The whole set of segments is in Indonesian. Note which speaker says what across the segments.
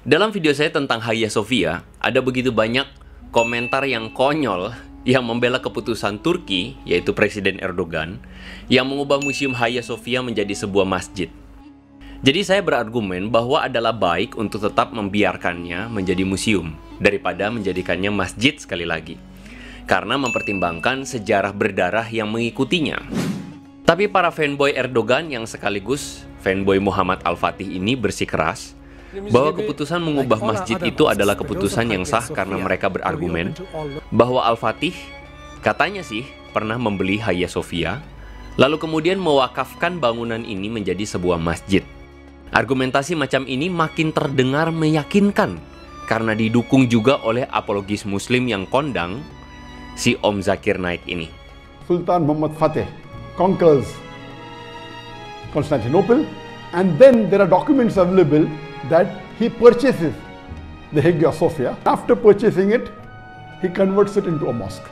Speaker 1: Dalam video saya tentang Hagia Sophia, ada begitu banyak komentar yang konyol yang membela keputusan Turki, yaitu Presiden Erdogan, yang mengubah Museum Hagia Sophia menjadi sebuah masjid. Jadi saya berargumen bahwa adalah baik untuk tetap membiarkannya menjadi museum, daripada menjadikannya masjid sekali lagi. Karena mempertimbangkan sejarah berdarah yang mengikutinya. Tapi para fanboy Erdogan yang sekaligus fanboy Muhammad Al-Fatih ini bersikeras bahwa keputusan mengubah masjid itu adalah keputusan yang sah karena mereka berargumen bahwa Al-Fatih katanya sih pernah membeli Hagia Sophia, lalu kemudian mewakafkan bangunan ini menjadi sebuah masjid. Argumentasi macam ini makin terdengar meyakinkan karena didukung juga oleh apologis muslim yang kondang, si Om Zakir Naik ini.
Speaker 2: Sultan Muhammad Fateh conquers Constantinople, and then there are documents available that he purchases the Hagia Sophia. After purchasing it, he converts it into a mosque.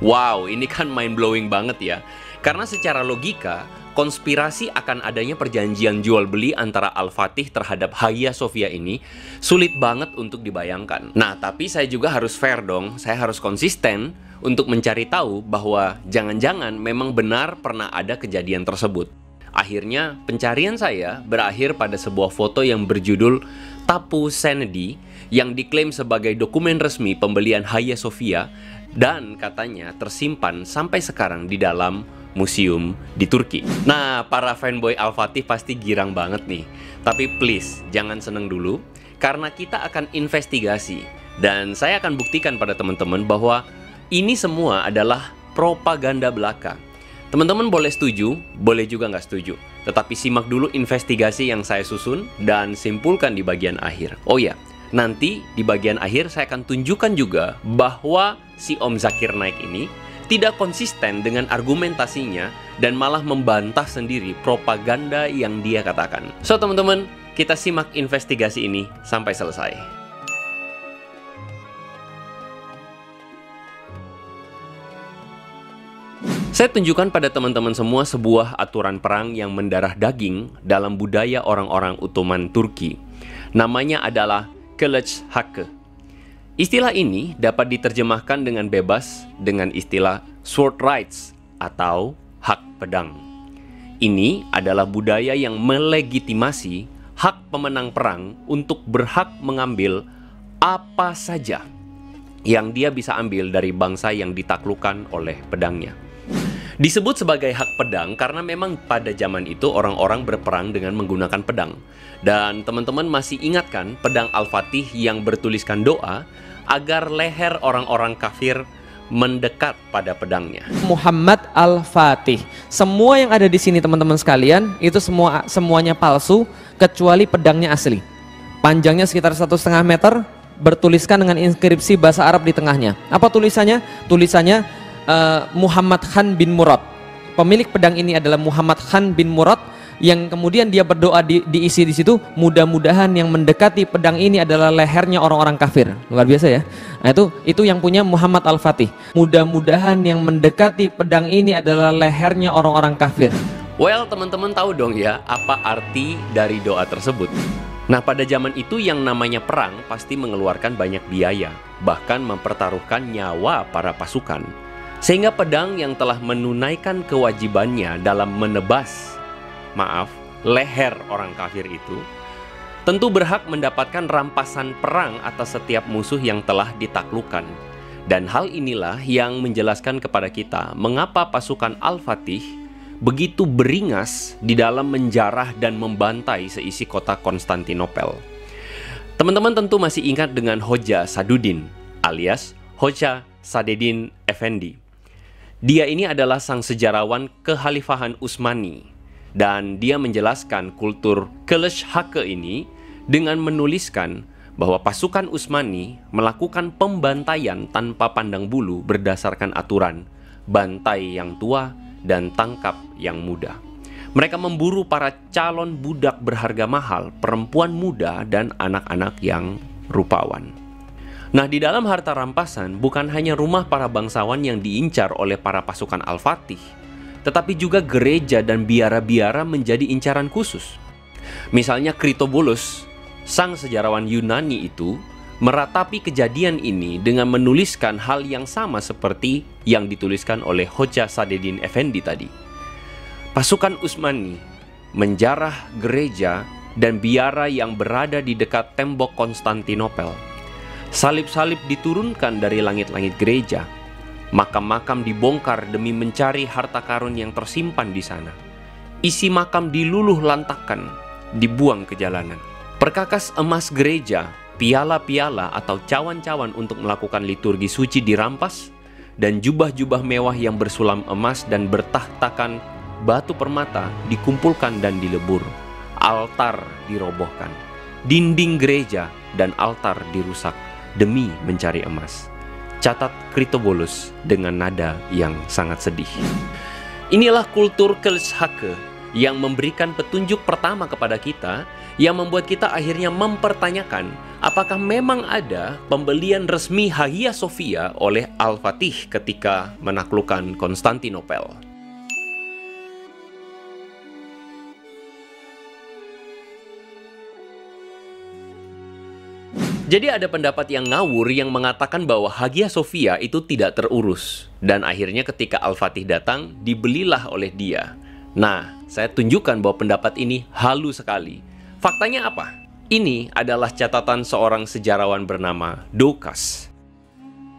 Speaker 1: Wow, ini kan mind-blowing banget ya. Karena secara logika, konspirasi akan adanya perjanjian jual beli antara Al-Fatih terhadap Hagia Sophia ini sulit banget untuk dibayangkan. Nah, tapi saya juga harus fair dong. Saya harus konsisten untuk mencari tahu bahwa jangan-jangan memang benar pernah ada kejadian tersebut. Akhirnya, pencarian saya berakhir pada sebuah foto yang berjudul Tapu Senedi yang diklaim sebagai dokumen resmi pembelian Hagia Sophia dan katanya tersimpan sampai sekarang di dalam museum di Turki. Nah, para fanboy Al-Fatih pasti girang banget nih. Tapi please, jangan seneng dulu karena kita akan investigasi dan saya akan buktikan pada teman-teman bahwa ini semua adalah propaganda belaka. Teman-teman boleh setuju, boleh juga nggak setuju. Tetapi simak dulu investigasi yang saya susun dan simpulkan di bagian akhir. Oh ya, nanti di bagian akhir saya akan tunjukkan juga bahwa si Om Zakir Naik ini tidak konsisten dengan argumentasinya dan malah membantah sendiri propaganda yang dia katakan. So teman-teman, kita simak investigasi ini sampai selesai. Saya tunjukkan pada teman-teman semua sebuah aturan perang yang mendarah daging dalam budaya orang-orang Ottoman Turki. Namanya adalah Kılıç Hakkı. Istilah ini dapat diterjemahkan dengan bebas dengan istilah sword rights atau hak pedang. Ini adalah budaya yang melegitimasi hak pemenang perang untuk berhak mengambil apa saja yang dia bisa ambil dari bangsa yang ditaklukkan oleh pedangnya. Disebut sebagai hak pedang karena memang pada zaman itu orang-orang berperang dengan menggunakan pedang. Dan teman-teman masih ingat kan pedang Al-Fatih yang bertuliskan doa agar leher orang-orang kafir mendekat pada pedangnya.
Speaker 3: Muhammad Al-Fatih. Semua yang ada di sini teman-teman sekalian itu semuanya palsu kecuali pedangnya asli. Panjangnya sekitar 1,5 meter, bertuliskan dengan inskripsi bahasa Arab di tengahnya. Apa tulisannya? Tulisannya Muhammad Khan bin Murad. Pemilik pedang ini adalah Muhammad Khan bin Murad yang kemudian dia berdoa diisi di situ, mudah-mudahan yang mendekati pedang ini adalah lehernya orang-orang kafir. Luar biasa ya. Nah, itu yang punya Muhammad Al-Fatih. Mudah-mudahan yang mendekati pedang ini adalah lehernya orang-orang kafir.
Speaker 1: Well, teman-teman tahu dong ya apa arti dari doa tersebut. Nah, pada zaman itu yang namanya perang pasti mengeluarkan banyak biaya, bahkan mempertaruhkan nyawa para pasukan. Sehingga pedang yang telah menunaikan kewajibannya dalam menebas, leher orang kafir itu, tentu berhak mendapatkan rampasan perang atas setiap musuh yang telah ditaklukkan. Dan hal inilah yang menjelaskan kepada kita mengapa pasukan Al-Fatih begitu beringas di dalam menjarah dan membantai seisi kota Konstantinopel. Teman-teman tentu masih ingat dengan Hoja Saduddin alias Hoja Sadeddin Effendi. Dia ini adalah sang sejarawan kekhalifahan Utsmani dan dia menjelaskan kultur Kılıç Hakkı ini dengan menuliskan bahwa pasukan Utsmani melakukan pembantaian tanpa pandang bulu berdasarkan aturan bantai yang tua dan tangkap yang muda. Mereka memburu para calon budak berharga mahal, perempuan muda dan anak-anak yang rupawan. Nah, di dalam harta rampasan bukan hanya rumah para bangsawan yang diincar oleh para pasukan Al-Fatih, tetapi juga gereja dan biara-biara menjadi incaran khusus. Misalnya Critobulus, sang sejarawan Yunani itu meratapi kejadian ini dengan menuliskan hal yang sama seperti yang dituliskan oleh Hoca Sadedin Effendi tadi. Pasukan Utsmani menjarah gereja dan biara yang berada di dekat tembok Konstantinopel. Salib-salib diturunkan dari langit-langit gereja. Makam-makam dibongkar demi mencari harta karun yang tersimpan di sana. Isi makam diluluh lantakan, dibuang ke jalanan. Perkakas emas gereja, piala-piala atau cawan-cawan untuk melakukan liturgi suci dirampas, dan jubah-jubah mewah yang bersulam emas dan bertahtakan batu permata dikumpulkan dan dilebur. Altar dirobohkan, dinding gereja dan altar dirusak demi mencari emas. Catat Critobulus dengan nada yang sangat sedih. Inilah kultur Kelshake yang memberikan petunjuk pertama kepada kita, yang membuat kita akhirnya mempertanyakan apakah memang ada pembelian resmi Hagia Sophia oleh Al-Fatih ketika menaklukkan Konstantinopel. Jadi ada pendapat yang ngawur yang mengatakan bahwa Hagia Sophia itu tidak terurus, dan akhirnya ketika Al-Fatih datang, dibelilah oleh dia. Nah, saya tunjukkan bahwa pendapat ini halu sekali. Faktanya apa? Ini adalah catatan seorang sejarawan bernama Doukas,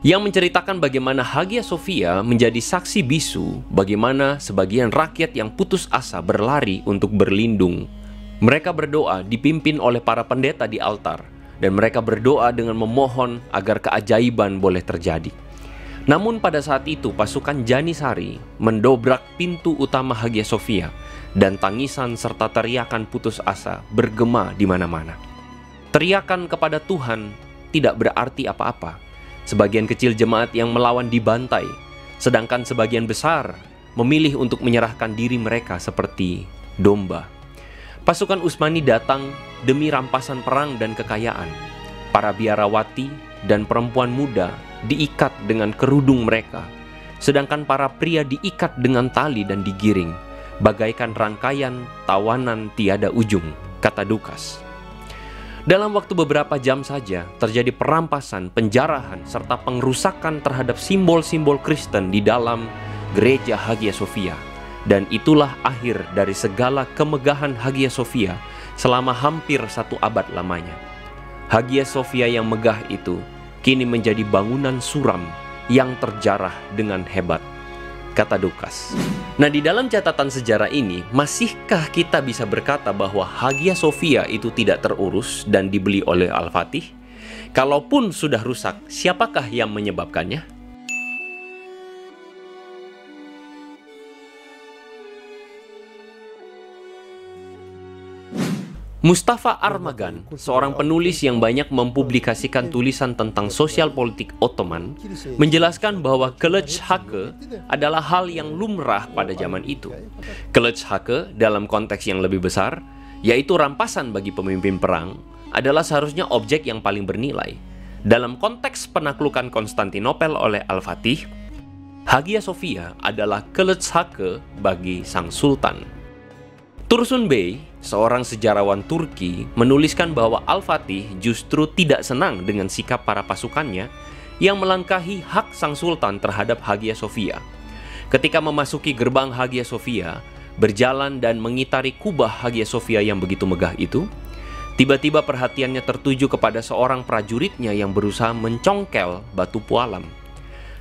Speaker 1: yang menceritakan bagaimana Hagia Sophia menjadi saksi bisu bagaimana sebagian rakyat yang putus asa berlari untuk berlindung. Mereka berdoa dipimpin oleh para pendeta di altar, dan mereka berdoa dengan memohon agar keajaiban boleh terjadi. Namun pada saat itu pasukan Janisari mendobrak pintu utama Hagia Sophia, dan tangisan serta teriakan putus asa bergema di mana-mana. Teriakan kepada Tuhan tidak berarti apa-apa. Sebagian kecil jemaat yang melawan dibantai, sedangkan sebagian besar memilih untuk menyerahkan diri mereka seperti domba. Pasukan Utsmani datang demi rampasan perang dan kekayaan. Para biarawati dan perempuan muda diikat dengan kerudung mereka, sedangkan para pria diikat dengan tali dan digiring, bagaikan rangkaian tawanan tiada ujung, kata Doukas. Dalam waktu beberapa jam saja terjadi perampasan, penjarahan, serta pengrusakan terhadap simbol-simbol Kristen di dalam gereja Hagia Sophia. Dan itulah akhir dari segala kemegahan Hagia Sophia selama hampir 1 abad lamanya. Hagia Sophia yang megah itu kini menjadi bangunan suram yang terjarah dengan hebat, kata Doukas. Nah, di dalam catatan sejarah ini, masihkah kita bisa berkata bahwa Hagia Sophia itu tidak terurus dan dibeli oleh Al-Fatih? Kalaupun sudah rusak, siapakah yang menyebabkannya? Mustafa Armagan, seorang penulis yang banyak mempublikasikan tulisan tentang sosial politik Ottoman, menjelaskan bahwa Kelshake adalah hal yang lumrah pada zaman itu. Kelshake dalam konteks yang lebih besar, yaitu rampasan bagi pemimpin perang, adalah seharusnya objek yang paling bernilai. Dalam konteks penaklukan Konstantinopel oleh Al-Fatih, Hagia Sophia adalah Kelshake bagi sang sultan. Tursun Bey, seorang sejarawan Turki, menuliskan bahwa Al-Fatih justru tidak senang dengan sikap para pasukannya yang melangkahi hak sang sultan terhadap Hagia Sophia. Ketika memasuki gerbang Hagia Sophia, berjalan dan mengitari kubah Hagia Sophia yang begitu megah itu, tiba-tiba perhatiannya tertuju kepada seorang prajuritnya yang berusaha mencongkel batu pualam.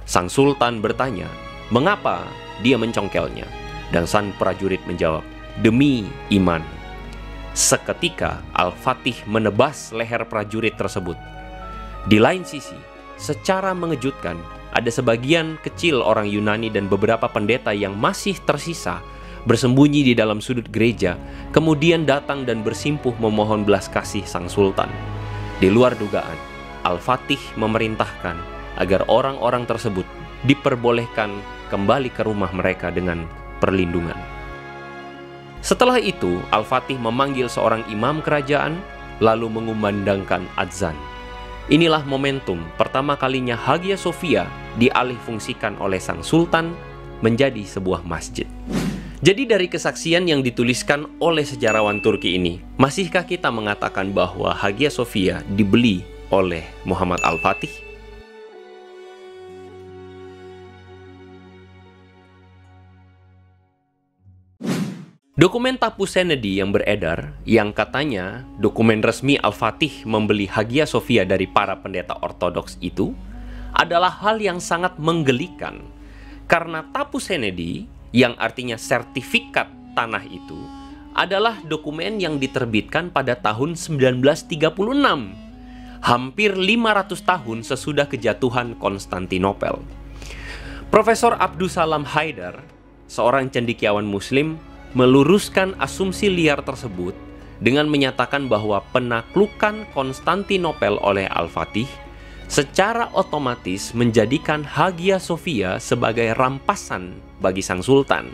Speaker 1: Sang sultan bertanya, mengapa dia mencongkelnya? Dan sang prajurit menjawab, demi iman. Seketika Al-Fatih menebas leher prajurit tersebut. Di lain sisi, secara mengejutkan, ada sebagian kecil orang Yunani dan beberapa pendeta yang masih tersisa bersembunyi di dalam sudut gereja, kemudian datang dan bersimpuh memohon belas kasih sang sultan. Di luar dugaan, Al-Fatih memerintahkan agar orang-orang tersebut diperbolehkan kembali ke rumah mereka dengan perlindungan. Setelah itu, Al-Fatih memanggil seorang imam kerajaan, lalu mengumandangkan adzan. Inilah momentum pertama kalinya Hagia Sophia dialihfungsikan oleh sang sultan menjadi sebuah masjid. Jadi dari kesaksian yang dituliskan oleh sejarawan Turki ini, masihkah kita mengatakan bahwa Hagia Sophia dibeli oleh Muhammad Al-Fatih? Dokumen Tapu Senedi yang beredar, yang katanya dokumen resmi Al-Fatih membeli Hagia Sophia dari para pendeta ortodoks itu, adalah hal yang sangat menggelikan. Karena Tapu Senedi, yang artinya sertifikat tanah itu, adalah dokumen yang diterbitkan pada tahun 1936, hampir 500 tahun sesudah kejatuhan Konstantinopel. Profesor Abdussalam Haidar, seorang cendekiawan Muslim, meluruskan asumsi liar tersebut dengan menyatakan bahwa penaklukan Konstantinopel oleh Al-Fatih secara otomatis menjadikan Hagia Sophia sebagai rampasan bagi sang sultan,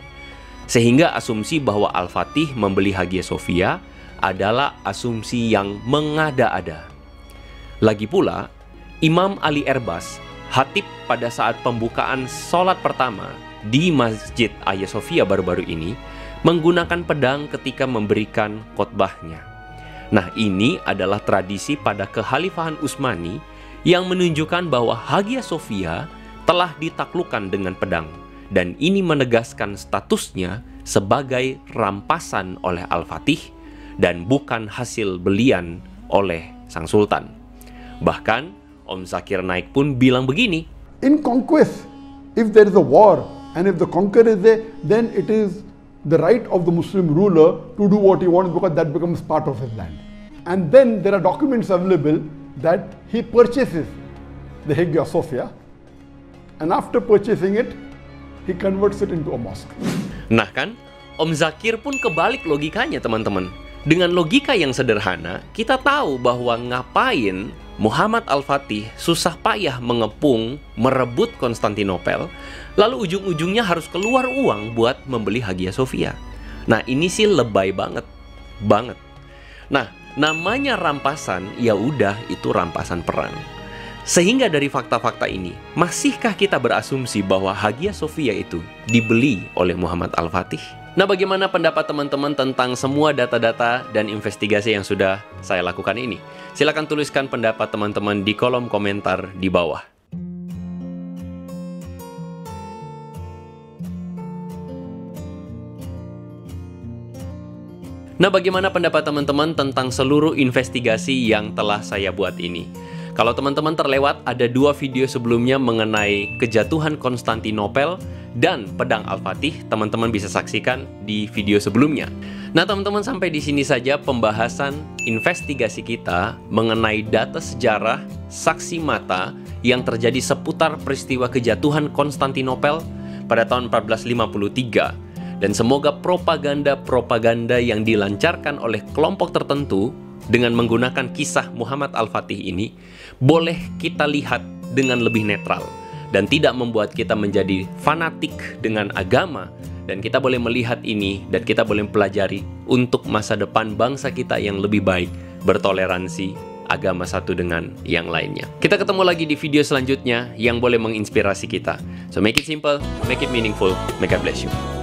Speaker 1: sehingga asumsi bahwa Al-Fatih membeli Hagia Sophia adalah asumsi yang mengada-ada. Lagi pula, Imam Ali Erbas, khatib pada saat pembukaan sholat pertama di Masjid Hagia Sophia baru-baru ini, menggunakan pedang ketika memberikan khotbahnya. Nah, ini adalah tradisi pada kekhalifahan Utsmani yang menunjukkan bahwa Hagia Sophia telah ditaklukkan dengan pedang, dan ini menegaskan statusnya sebagai rampasan oleh Al-Fatih dan bukan hasil belian oleh sang sultan. Bahkan Om Zakir Naik pun bilang begini,
Speaker 2: In conquest, if there is a war and if the conqueror is there, then it is the right of the Muslim ruler to do what he wants because that becomes part of his land. And then there are documents available that he purchases the Hagia Sophia, and after purchasing it, he converts it into a mosque.
Speaker 1: Nah kan, Om Zakir pun kebalik logikanya teman-teman. Dengan logika yang sederhana, kita tahu bahwa ngapain Muhammad Al-Fatih susah payah mengepung, merebut Konstantinopel, lalu ujung-ujungnya harus keluar uang buat membeli Hagia Sophia. Nah ini sih lebay banget. Nah, namanya rampasan, ya udah itu rampasan perang. Sehingga dari fakta-fakta ini, masihkah kita berasumsi bahwa Hagia Sophia itu dibeli oleh Muhammad Al-Fatih? Nah, bagaimana pendapat teman-teman tentang semua data-data dan investigasi yang sudah saya lakukan ini? Silakan tuliskan pendapat teman-teman di kolom komentar di bawah. Nah, bagaimana pendapat teman-teman tentang seluruh investigasi yang telah saya buat ini? Kalau teman-teman terlewat, ada 2 video sebelumnya mengenai kejatuhan Konstantinopel dan pedang Al-Fatih, teman-teman bisa saksikan di video sebelumnya. Nah, teman-teman, sampai di sini saja pembahasan investigasi kita mengenai data sejarah saksi mata yang terjadi seputar peristiwa kejatuhan Konstantinopel pada tahun 1453. Dan semoga propaganda-propaganda yang dilancarkan oleh kelompok tertentu dengan menggunakan kisah Muhammad Al-Fatih ini boleh kita lihat dengan lebih netral dan tidak membuat kita menjadi fanatik dengan agama, dan kita boleh melihat ini dan kita boleh pelajari untuk masa depan bangsa kita yang lebih baik, bertoleransi agama satu dengan yang lainnya. Kita ketemu lagi di video selanjutnya yang boleh menginspirasi kita. So make it simple, make it meaningful, may God bless you.